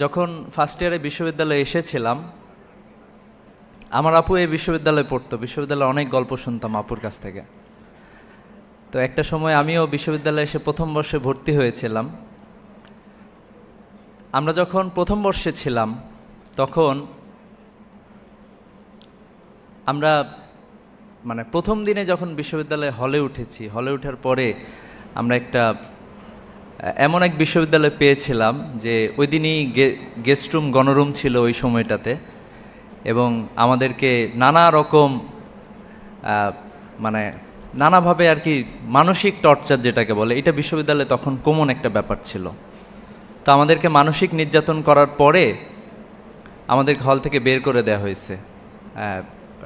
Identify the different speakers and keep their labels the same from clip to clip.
Speaker 1: যখন ফার্স্ট ইয়ারে বিশ্ববিদ্যালয়ে এসেছিলাম, আমার আপু এই বিশ্ববিদ্যালয়ে পড়তো। বিশ্ববিদ্যালয়ে অনেক গল্প শুনতাম আপুর কাছ থেকে। তো একটা সময় আমিও বিশ্ববিদ্যালয়ে এসে প্রথম বর্ষে ভর্তি হয়েছিলাম। আমরা যখন প্রথম বর্ষে ছিলাম তখন আমরা প্রথম দিনে যখন বিশ্ববিদ্যালয়ে হলে উঠেছি, হলে ওঠার পরে আমরা এমন এক বিশ্ববিদ্যালয় পেয়েছিলাম যে ওই দিনই গেস্ট রুম গণরুম ছিল ওই সময়টাতে, এবং আমাদেরকে নানা রকম নানাভাবে আর কি মানসিক টর্চার যেটাকে বলে, এটা বিশ্ববিদ্যালয়ে তখন কমন একটা ব্যাপার ছিল। তো আমাদেরকে মানসিক নির্যাতন করার পরে আমাদের হল থেকে বের করে দেওয়া হয়েছে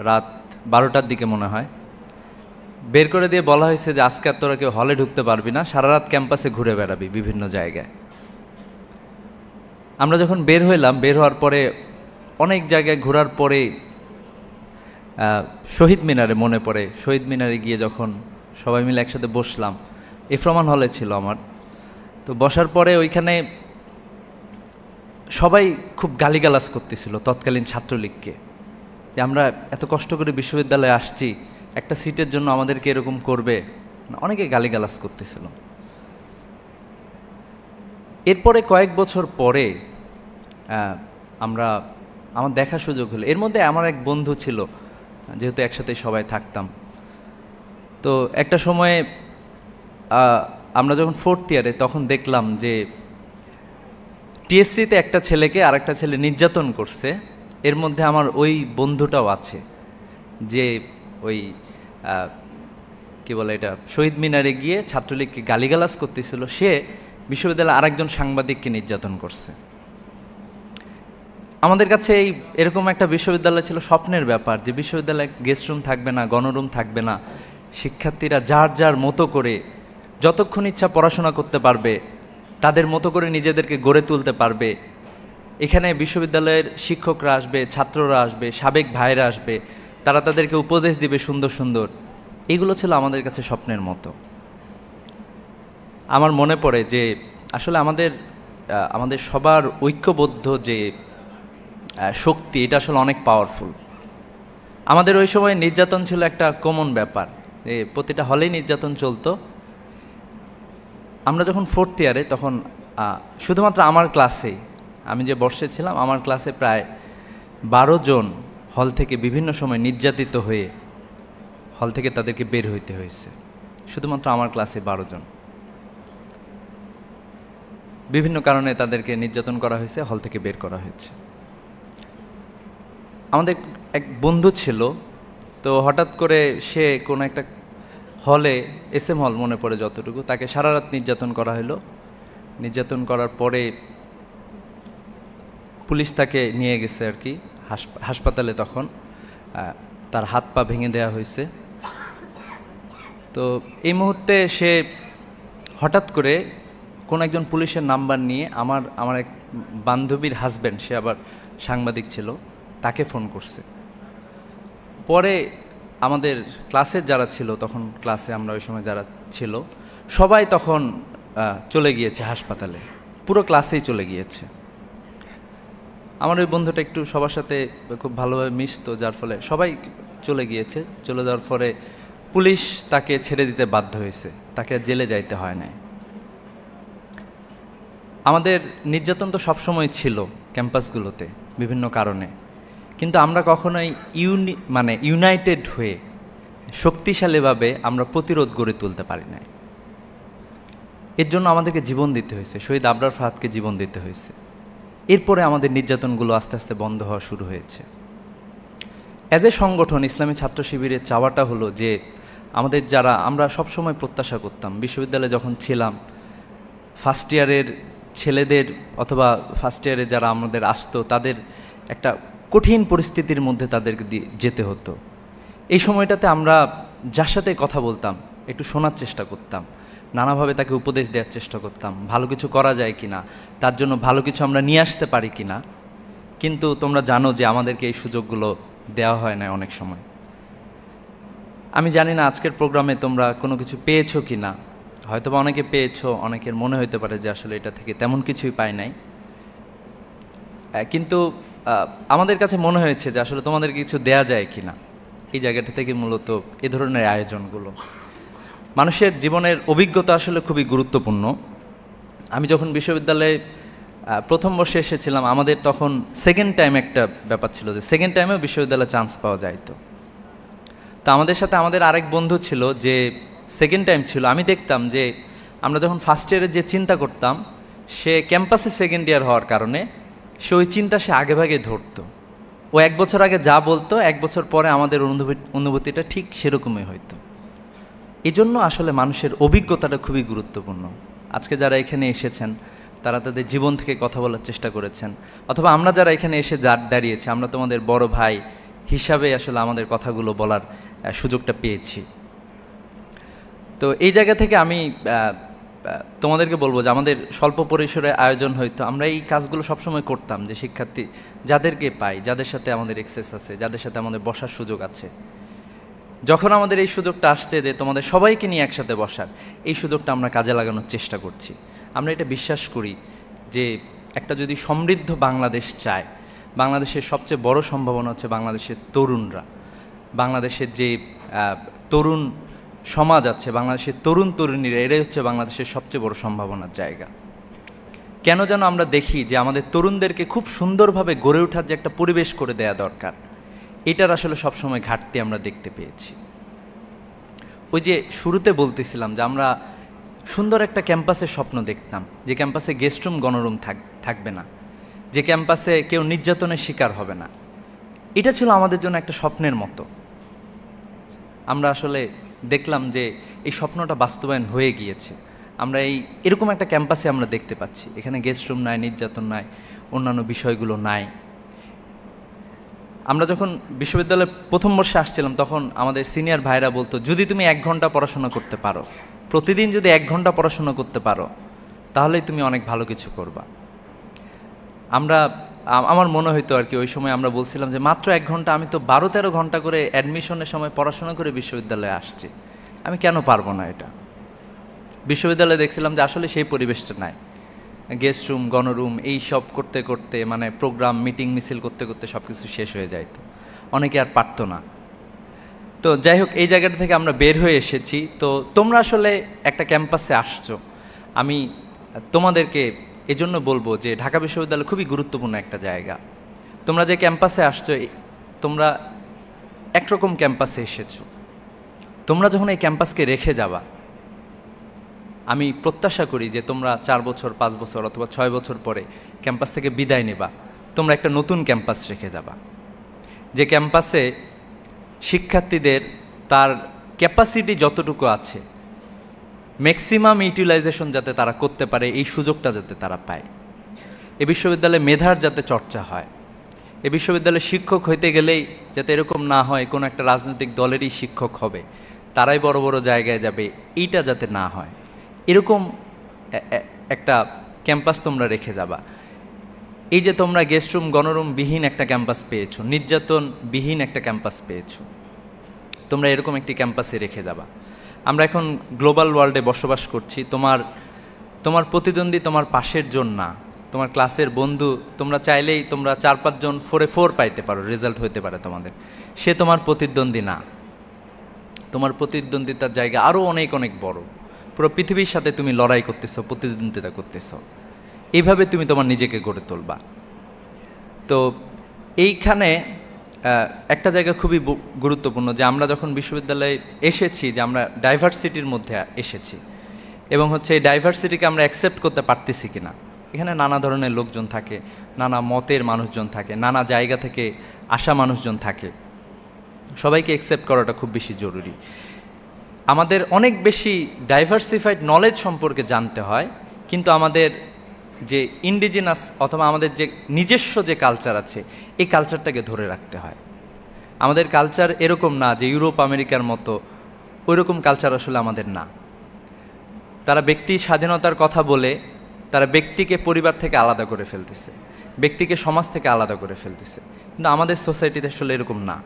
Speaker 1: রাত 12টার দিকে মনে হয়। বের করে দিয়ে বলা হয়েছে যে আজকে আর তোরা কেউ হলে ঢুকতে পারবি না, সারা রাত ক্যাম্পাসে ঘুরে বেড়াবি বিভিন্ন জায়গায়। আমরা যখন বের হইলাম, বের হওয়ার পরে অনেক জায়গায় ঘোরার পরে শহীদ মিনারে মনে পড়ে, শহীদ মিনারে গিয়ে যখন সবাই মিলে একসাথে বসলাম, এফরমান হলে ছিল আমার। তো বসার পরে ওইখানে সবাই খুব গালিগালাজ করতেছিল তৎকালীন ছাত্রলীগকে, যে আমরা এত কষ্ট করে বিশ্ববিদ্যালয়ে আসছি, একটা সিটের জন্য আমাদেরকে এরকম করবে। অনেকে গালিগালাজ করতেছিল। এরপরে কয়েক বছর পরে আমার দেখা সুযোগ হলো। এর মধ্যে আমার এক বন্ধু ছিল, যেহেতু একসাথে সবাই থাকতাম। তো একটা সময়ে আমরা যখন 4th ইয়ারে, তখন দেখলাম যে টিএসসিতে একটা ছেলেকে আর একটা ছেলে নির্যাতন করছে। এর মধ্যে আমার ওই বন্ধুটাও আছে, যে ওই কি বলে এটা, শহীদ মিনারে গিয়ে ছাত্রলীগকে গালিগালাজ করতেছিল। সে বিশ্ববিদ্যালয়ে আরেকজন সাংবাদিককে নির্যাতন করছে। আমাদের কাছে এরকম একটা বিশ্ববিদ্যালয় ছিল স্বপ্নের ব্যাপার, যে বিশ্ববিদ্যালয়ে গেস্ট রুম থাকবে না, গণরুম থাকবে না, শিক্ষার্থীরা যার যার মতো করে যতক্ষণ ইচ্ছা পড়াশোনা করতে পারবে, তাদের মতো করে নিজেদেরকে গড়ে তুলতে পারবে। এখানে বিশ্ববিদ্যালয়ের শিক্ষকরা আসবে, ছাত্ররা আসবে, সাবেক ভাইরা আসবে, তারা তাদেরকে উপদেশ দিবে সুন্দর সুন্দর। এগুলো ছিল আমাদের কাছে স্বপ্নের মতো। আমার মনে পড়ে যে আসলে আমাদের সবার ঐক্যবদ্ধ যে শক্তি, এটা আসলে অনেক পাওয়ারফুল। আমাদের ওই সময় নির্যাতন ছিল একটা কমন ব্যাপার, যে প্রতিটা হলেই নির্যাতন চলতো। আমরা যখন 4th ইয়ারে, তখন শুধুমাত্র আমার ক্লাসেই, আমি যে বর্ষে ছিলাম, আমার ক্লাসে প্রায় 12 জন হল থেকে বিভিন্ন সময় নির্যাতিত হয়ে হল থেকে তাদেরকে বের হইতে হয়েছে। শুধুমাত্র আমার ক্লাসে 12 জন, বিভিন্ন কারণে তাদেরকে নির্যাতন করা হয়েছে, হল থেকে বের করা হয়েছে। আমাদের এক বন্ধু ছিল, তো হঠাৎ করে সে কোনো একটা হলে, SM হল মনে পড়ে যতটুকু, তাকে সারা রাত নির্যাতন করা হলো। নির্যাতন করার পরে পুলিশ তাকে নিয়ে গেছে আর কি হাসপাতালে। তখন তার হাত পা ভেঙে দেওয়া হয়েছে। তো এই মুহূর্তে সে হঠাৎ করে কোন একজন পুলিশের নাম্বার নিয়ে আমার এক বান্ধবীর হাজব্যান্ড, সে আবার সাংবাদিক ছিল, তাকে ফোন করছে। পরে আমাদের ক্লাসের যারা ছিল, তখন ক্লাসে আমরা ওই সময় যারা ছিল সবাই তখন চলে গিয়েছে হাসপাতালে, পুরো ক্লাসেই চলে গিয়েছে। আমার ওই বন্ধুটা একটু সবার সাথে খুব ভালোভাবে মিশতো, যার ফলে সবাই চলে গিয়েছে। চলে যাওয়ার পরে পুলিশ তাকে ছেড়ে দিতে বাধ্য হয়েছে, তাকে আর জেলে যাইতে হয় না। আমাদের নির্যাতন তো সবসময় ছিল ক্যাম্পাসগুলোতে বিভিন্ন কারণে, কিন্তু আমরা কখনোই ইউনাইটেড হয়ে শক্তিশালীভাবে আমরা প্রতিরোধ গড়ে তুলতে পারি নাই। এর জন্য আমাদেরকে জীবন দিতে হয়েছে, শহীদ আবরার ফাহাদকে জীবন দিতে হয়েছে। এরপরে আমাদের নির্যাতনগুলো আস্তে আস্তে বন্ধ হওয়া শুরু হয়েছে। অ্যাজ এ সংগঠন ইসলামী ছাত্র শিবিরের চাওয়াটা হলো যে আমরা সবসময় প্রত্যাশা করতাম, বিশ্ববিদ্যালয়ে যখন ছিলাম, ফার্স্ট ইয়ারের ছেলেদের অথবা ফার্স্ট ইয়ারে যারা আমাদের আসতো, তাদের একটা কঠিন পরিস্থিতির মধ্যে তাদেরকে যেতে হতো। এই সময়টাতে আমরা যার সাথে কথা বলতাম একটু শোনার চেষ্টা করতাম, নানাভাবে তাকে উপদেশ দেওয়ার চেষ্টা করতাম, ভালো কিছু করা যায় কিনা, তার জন্য ভালো কিছু আমরা নিয়ে আসতে পারি কিনা। কিন্তু তোমরা জানো যে আমাদেরকে এই সুযোগগুলো দেওয়া হয় না অনেক সময়। আমি জানি না আজকের প্রোগ্রামে তোমরা কোনো কিছু পেয়েছো কিনা, হয়তোবা অনেকে পেয়েছো, অনেকের মনে হতে পারে যে আসলে এটা থেকে তেমন কিছুই পাই নাই। কিন্তু আমাদের কাছে মনে হয়েছে যে আসলে তোমাদের কিছু দেয়া যায় কি না, এই জায়গাটা থেকে মূলত এ ধরনের আয়োজনগুলো। মানুষের জীবনের অভিজ্ঞতা আসলে খুবই গুরুত্বপূর্ণ। আমি যখন বিশ্ববিদ্যালয়ে প্রথম বর্ষে এসেছিলাম, আমাদের তখন সেকেন্ড টাইম একটা ব্যাপার ছিল যে সেকেন্ড টাইমেও বিশ্ববিদ্যালয়ে চান্স পাওয়া যাইতো। তো আমাদের সাথে আমাদের আরেক বন্ধু ছিল যে সেকেন্ড টাইম ছিল। আমি দেখতাম যে আমরা যখন ফার্স্ট ইয়ারে যে চিন্তা করতাম, সে ক্যাম্পাসে সেকেন্ড ইয়ার হওয়ার কারণে সে ওই চিন্তা সে আগেভাগে ধরতো। ও 1 বছর আগে যা বলতো 1 বছর পরে আমাদের অনুভূতিটা ঠিক সেরকমই হইতো। এই জন্য আসলে মানুষের অভিজ্ঞতাটা খুবই গুরুত্বপূর্ণ। আজকে যারা এখানে এসেছেন তারা তাদের জীবন থেকে কথা বলার চেষ্টা করেছেন, অথবা আমরা যারা এখানে এসে দাঁড়িয়েছি আমরা তোমাদের বড় ভাই হিসাবে আসলে আমাদের কথাগুলো বলার সুযোগটা পেয়েছি। তো এই জায়গা থেকে আমি তোমাদেরকে বলবো যে আমাদের স্বল্প পরিসরে আয়োজন হয়তো আমরা এই কাজগুলো সবসময় করতাম, যে শিক্ষার্থী যাদেরকে পাই, যাদের সাথে আমাদের এক্সেস আছে, যাদের সাথে আমাদের বসার সুযোগ আছে, যখন আমাদের এই সুযোগটা আসছে যে তোমাদের সবাইকে নিয়ে একসাথে বসার, এই সুযোগটা আমরা কাজে লাগানোর চেষ্টা করছি। আমরা এটা বিশ্বাস করি যে একটা যদি সমৃদ্ধ বাংলাদেশ চায়, বাংলাদেশের সবচেয়ে বড় সম্ভাবনা হচ্ছে বাংলাদেশের তরুণরা। বাংলাদেশের যে তরুণ সমাজ আছে, বাংলাদেশের তরুণ তরুণীরা, এরাই হচ্ছে বাংলাদেশের সবচেয়ে বড় সম্ভাবনার জায়গা। কেন যেন আমরা দেখি যে আমাদের তরুণদেরকে খুব সুন্দরভাবে গড়ে ওঠার যে একটা পরিবেশ করে দেয়া দরকার, এটার আসলে সবসময় ঘাটতি আমরা দেখতে পেয়েছি। ওই যে শুরুতে বলতেছিলাম যে আমরা সুন্দর একটা ক্যাম্পাসের স্বপ্ন দেখতাম, যে ক্যাম্পাসে গেস্ট রুম গণরুম থাকবে না, যে ক্যাম্পাসে কেউ নির্যাতনের শিকার হবে না। এটা ছিল আমাদের জন্য একটা স্বপ্নের মতো। আমরা আসলে দেখলাম যে এই স্বপ্নটা বাস্তবায়ন হয়ে গিয়েছে। আমরা এরকম একটা ক্যাম্পাসে আমরা দেখতে পাচ্ছি, এখানে গেস্ট রুম নাই, নির্যাতন নাই, অন্যান্য বিষয়গুলো নাই। আমরা যখন বিশ্ববিদ্যালয়ে প্রথম বর্ষে আসছিলাম তখন আমাদের সিনিয়র ভাইরা বলতো, যদি তুমি 1 ঘন্টা পড়াশোনা করতে পারো, প্রতিদিন যদি 1 ঘন্টা পড়াশোনা করতে পারো, তাহলেই তুমি অনেক ভালো কিছু করবা। আমার মনে হইতো আর কি, ওই সময় আমরা বলছিলাম যে মাত্র 1 ঘন্টা, আমি তো 12-13 ঘন্টা করে অ্যাডমিশনের সময় পড়াশোনা করে বিশ্ববিদ্যালয়ে আসছি, আমি কেন পারবো না এটা। বিশ্ববিদ্যালয়ে দেখছিলাম যে আসলে সেই পরিবেশটা নাই। গেস্ট রুম গণরুম এই সব করতে করতে, মানে প্রোগ্রাম মিটিং মিছিল করতে করতে সব কিছু শেষ হয়ে যাইতো, অনেকে আর পারতো না। তো যাই হোক, এই জায়গাটা থেকে আমরা বের হয়ে এসেছি। তো তোমরা আসলে একটা ক্যাম্পাসে আসছো, আমি তোমাদেরকে এজন্য বলবো যে ঢাকা বিশ্ববিদ্যালয় খুবই গুরুত্বপূর্ণ একটা জায়গা। তোমরা যে ক্যাম্পাসে আসছো, তোমরা একরকম ক্যাম্পাসে এসেছো। তোমরা যখন এই ক্যাম্পাসকে রেখে যাবা, আমি প্রত্যাশা করি যে তোমরা 4 বছর 5 বছর অথবা 6 বছর পরে ক্যাম্পাস থেকে বিদায় নেবা, তোমরা একটা নতুন ক্যাম্পাস রেখে যাবা, যে ক্যাম্পাসে শিক্ষার্থীদের তার ক্যাপাসিটি যতটুকু আছে ম্যাক্সিমাম ইউটিলাইজেশন যাতে তারা করতে পারে, এই সুযোগটা যাতে তারা পায়। এ বিশ্ববিদ্যালয়ে মেধার যাতে চর্চা হয়, এ বিশ্ববিদ্যালয়ে শিক্ষক হইতে গেলেই যাতে এরকম না হয় কোনো একটা রাজনৈতিক দলেরই শিক্ষক হবে, তারাই বড় বড় জায়গায় যাবে, এইটা যাতে না হয়, এরকম একটা ক্যাম্পাস তোমরা রেখে যাবা। এই যে তোমরা গেস্ট রুম গণরুম বিহীন একটা ক্যাম্পাস পেয়েছো, নির্যাতন বিহীন একটা ক্যাম্পাস পেয়েছো, তোমরা এরকম একটি ক্যাম্পাসে রেখে যাবা। আমরা এখন গ্লোবাল ওয়ার্ল্ডে বসবাস করছি। তোমার প্রতিদ্বন্দ্বী তোমার পাশের জন না, তোমার ক্লাসের বন্ধু। তোমরা চাইলেই তোমরা 4-5 জন 4 পাইতে পারো, রেজাল্ট হইতে পারে তোমাদের, সে তোমার প্রতিদ্বন্দ্বী না। তোমার প্রতিদ্বন্দ্বিতার জায়গা আরও অনেক অনেক বড়। পুরো পৃথিবীর সাথে তুমি লড়াই করতেছো, প্রতিদ্বন্দ্বিতা করতেছো, এইভাবে তুমি তোমার নিজেকে গড়ে তুলবা। তো এইখানে একটা জায়গা খুবই গুরুত্বপূর্ণ, যে আমরা যখন বিশ্ববিদ্যালয়ে এসেছি, যে আমরা ডাইভার্সিটির মধ্যে এসেছি, এবং হচ্ছে এই ডাইভার্সিটিকে আমরা অ্যাকসেপ্ট করতে পারতেছি কিনা। এখানে নানা ধরনের লোকজন থাকে, নানা মতের মানুষজন থাকে, নানা জায়গা থেকে আসা মানুষজন থাকে, সবাইকে অ্যাকসেপ্ট করাটা খুব বেশি জরুরি। আমাদের অনেক বেশি ডাইভার্সিফাইড নলেজ সম্পর্কে জানতে হয়, কিন্তু আমাদের যে ইন্ডিজিনাস অথবা আমাদের যে নিজস্ব যে কালচার আছে, এই কালচারটাকে ধরে রাখতে হয়। আমাদের কালচার এরকম না যে ইউরোপ আমেরিকার মতো, ওইরকম কালচার আসলে আমাদের না। তারা ব্যক্তি স্বাধীনতার কথা বলে তারা ব্যক্তিকে পরিবার থেকে আলাদা করে ফেলতেছে, ব্যক্তিকে সমাজ থেকে আলাদা করে ফেলতেছে, কিন্তু আমাদের সোসাইটিতে আসলে এরকম না।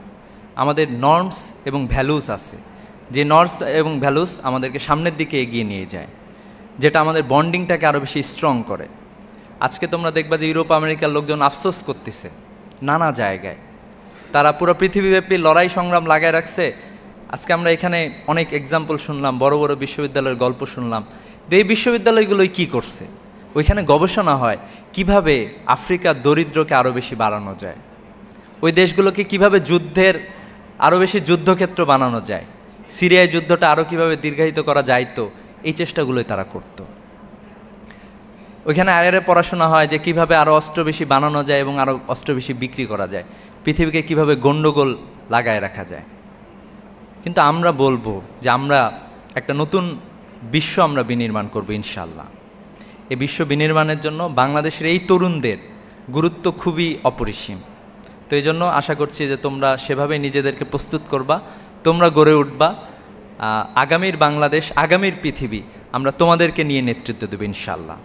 Speaker 1: আমাদের নর্মস এবং ভ্যালুস আছে, যে নর্মস এবং ভ্যালুস আমাদেরকে সামনের দিকে এগিয়ে নিয়ে যায়, যেটা আমাদের বন্ডিংটাকে আরও বেশি স্ট্রং করে। আজকে তোমরা দেখবা যে ইউরোপ আমেরিকার লোকজন আফসোস করতেছে নানা জায়গায়, তারা পুরো পৃথিবীব্যাপী লড়াই সংগ্রাম লাগায় রাখছে। আজকে আমরা এখানে অনেক এক্সাম্পল শুনলাম, বড় বড় বিশ্ববিদ্যালয়ের গল্প শুনলাম। তো এই বিশ্ববিদ্যালয়গুলোই কী করছে? ওইখানে গবেষণা হয় কিভাবে আফ্রিকার দরিদ্রকে আরও বেশি বাড়ানো যায়, ওই দেশগুলোকে কিভাবে যুদ্ধের আরও বেশি যুদ্ধক্ষেত্র বানানো যায়, সিরিয়ায় যুদ্ধটা আরও কিভাবে দীর্ঘায়িত করা যাইতো, এই চেষ্টাগুলোই তারা করত। ওইখানে আয়ারে পড়াশোনা হয় যে কিভাবে আরও অস্ত্র বেশি বানানো যায় এবং আরও অস্ত্র বেশি বিক্রি করা যায়, পৃথিবীকে কিভাবে গণ্ডগোল লাগায় রাখা যায়। কিন্তু আমরা বলবো যে আমরা একটা নতুন বিশ্ব আমরা বিনির্মাণ করবো ইনশাল্লাহ। এই বিশ্ব বিনির্মাণের জন্য বাংলাদেশের এই তরুণদের গুরুত্ব খুবই অপরিসীম। তো এই জন্য আশা করছি যে তোমরা সেভাবে নিজেদেরকে প্রস্তুত করবা, তোমরা গড়ে উঠবা আগামীর বাংলাদেশ, আগামীর পৃথিবী আমরা তোমাদেরকে নিয়ে নেতৃত্ব দেব ইনশাল্লাহ।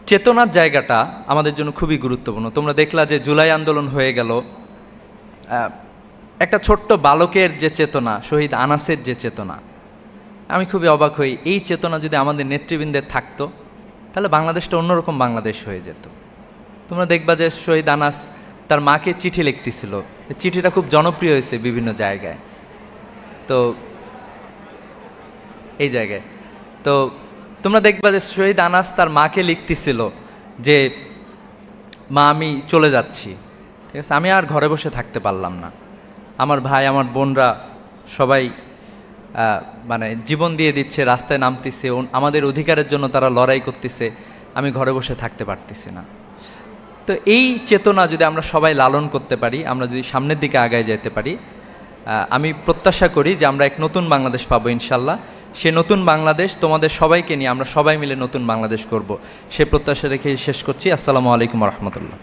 Speaker 1: চেতনার জায়গাটা আমাদের জন্য খুবই গুরুত্বপূর্ণ। তোমরা দেখলা যে জুলাই আন্দোলন হয়ে গেল, একটা ছোট্ট বালকের যে চেতনা, শহীদ আনাসের যে চেতনা, আমি খুবই অবাক হই। এই চেতনা যদি আমাদের নেতৃবৃন্দের থাকতো তাহলে বাংলাদেশটা অন্যরকম বাংলাদেশ হয়ে যেত। তোমরা দেখবা যে শহীদ আনাস তার মাকে চিঠি লিখতেছিল, চিঠিটা খুব জনপ্রিয় হয়েছে বিভিন্ন জায়গায়। তো এই জায়গায় তো তোমরা দেখবা যে শহীদ আনাস তার মাকে লিখতেছিল যে মা আমি চলে যাচ্ছি, ঠিক আছে, আমি আর ঘরে বসে থাকতে পারলাম না, আমার ভাই আমার বোনরা সবাই মানে জীবন দিয়ে দিচ্ছে, রাস্তায় নামতেছে, আমাদের অধিকারের জন্য তারা লড়াই করতেছে, আমি ঘরে বসে থাকতে পারতেছি না। তো এই চেতনা যদি আমরা সবাই লালন করতে পারি, আমরা যদি সামনের দিকে আগায় যেতে পারি, আমি প্রত্যাশা করি যে আমরা এক নতুন বাংলাদেশ পাবো ইনশাল্লাহ। সে নতুন বাংলাদেশ তোমাদের সবাইকে নিয়ে আমরা সবাই মিলে নতুন বাংলাদেশ করব, সে প্রত্যাশা রেখে শেষ করছি। আসসালামু আলাইকুম রহমতুল্লাহ।